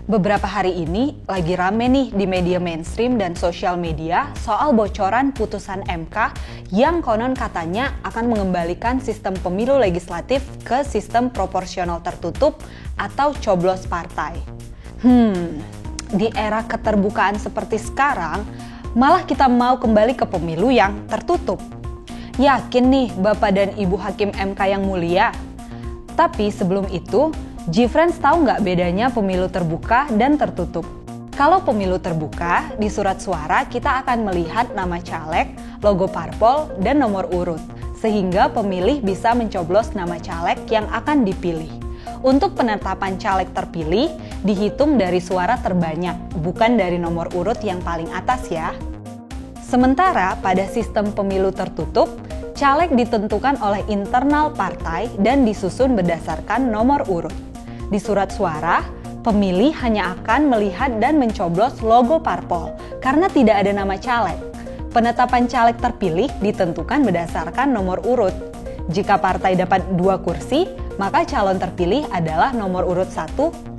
Beberapa hari ini lagi rame nih di media mainstream dan sosial media soal bocoran putusan MK yang konon katanya akan mengembalikan sistem pemilu legislatif ke sistem proporsional tertutup atau coblos partai. Di era keterbukaan seperti sekarang, malah kita mau kembali ke pemilu yang tertutup. Yakin nih Bapak dan Ibu Hakim MK yang mulia? Tapi sebelum itu, G-Friends tahu nggak bedanya pemilu terbuka dan tertutup? Kalau pemilu terbuka, di surat suara kita akan melihat nama caleg, logo parpol, dan nomor urut, sehingga pemilih bisa mencoblos nama caleg yang akan dipilih. Untuk penetapan caleg terpilih, dihitung dari suara terbanyak, bukan dari nomor urut yang paling atas ya. Sementara pada sistem pemilu tertutup, caleg ditentukan oleh internal partai dan disusun berdasarkan nomor urut. Di surat suara, pemilih hanya akan melihat dan mencoblos logo parpol karena tidak ada nama caleg. Penetapan caleg terpilih ditentukan berdasarkan nomor urut. Jika partai dapat 2 kursi, maka calon terpilih adalah nomor urut 1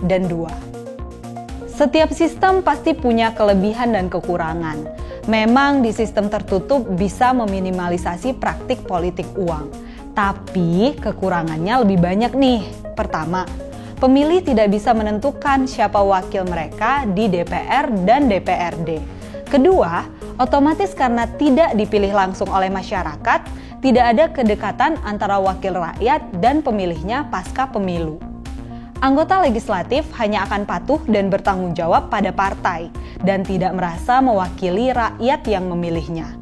dan 2. Setiap sistem pasti punya kelebihan dan kekurangan. Memang di sistem tertutup bisa meminimalisasi praktik politik uang. Tapi kekurangannya lebih banyak nih. Pertama, pemilih tidak bisa menentukan siapa wakil mereka di DPR dan DPRD. Kedua, otomatis karena tidak dipilih langsung oleh masyarakat, tidak ada kedekatan antara wakil rakyat dan pemilihnya pasca pemilu. Anggota legislatif hanya akan patuh dan bertanggung jawab pada partai dan tidak merasa mewakili rakyat yang memilihnya.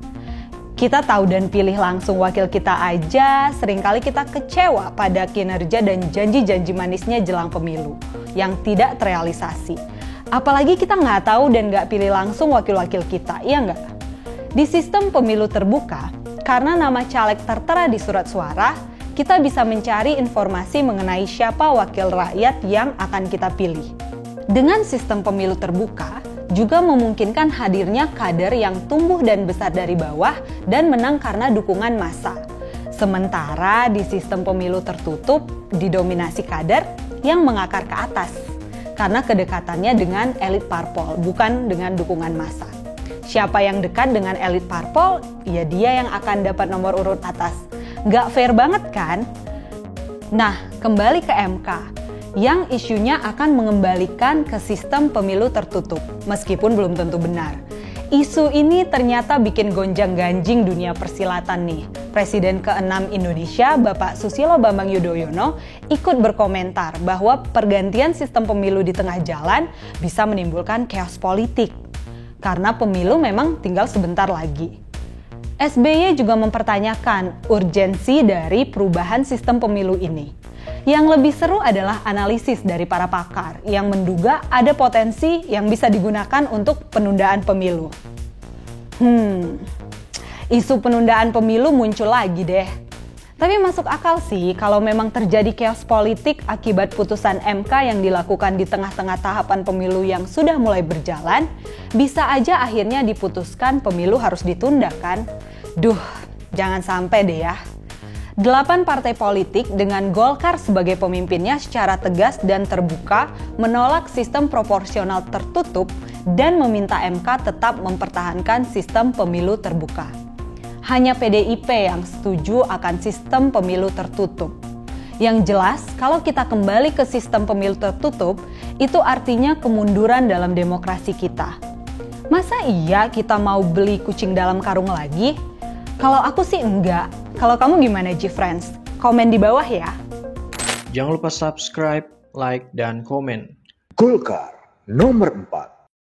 Kita tahu dan pilih langsung wakil kita aja, seringkali kita kecewa pada kinerja dan janji-janji manisnya jelang pemilu yang tidak terrealisasi. Apalagi kita nggak tahu dan nggak pilih langsung wakil-wakil kita, iya nggak? Di sistem pemilu terbuka, karena nama caleg tertera di surat suara, kita bisa mencari informasi mengenai siapa wakil rakyat yang akan kita pilih. Dengan sistem pemilu terbuka, juga memungkinkan hadirnya kader yang tumbuh dan besar dari bawah dan menang karena dukungan massa. Sementara di sistem pemilu tertutup didominasi kader yang mengakar ke atas karena kedekatannya dengan elit parpol, bukan dengan dukungan massa. Siapa yang dekat dengan elit parpol, ya dia yang akan dapat nomor urut atas. Nggak fair banget kan? Nah, kembali ke MK. Yang isunya akan mengembalikan ke sistem pemilu tertutup, meskipun belum tentu benar. Isu ini ternyata bikin gonjang-ganjing dunia persilatan nih. Presiden ke-6 Indonesia, Bapak Susilo Bambang Yudhoyono, ikut berkomentar bahwa pergantian sistem pemilu di tengah jalan bisa menimbulkan chaos politik. Karena pemilu memang tinggal sebentar lagi. SBY juga mempertanyakan urgensi dari perubahan sistem pemilu ini. Yang lebih seru adalah analisis dari para pakar yang menduga ada potensi yang bisa digunakan untuk penundaan pemilu. Isu penundaan pemilu muncul lagi deh. Tapi masuk akal sih kalau memang terjadi chaos politik akibat putusan MK yang dilakukan di tengah-tengah tahapan pemilu yang sudah mulai berjalan, bisa aja akhirnya diputuskan pemilu harus ditunda kan? Duh, jangan sampai deh ya. 8 partai politik dengan Golkar sebagai pemimpinnya secara tegas dan terbuka menolak sistem proporsional tertutup dan meminta MK tetap mempertahankan sistem pemilu terbuka. Hanya PDIP yang setuju akan sistem pemilu tertutup. Yang jelas, kalau kita kembali ke sistem pemilu tertutup, itu artinya kemunduran dalam demokrasi kita. Masa iya kita mau beli kucing dalam karung lagi? Kalau aku sih enggak. Kalau kamu gimana G-Friends? Komen di bawah ya. Jangan lupa subscribe, like, dan komen. Golkar nomor 4.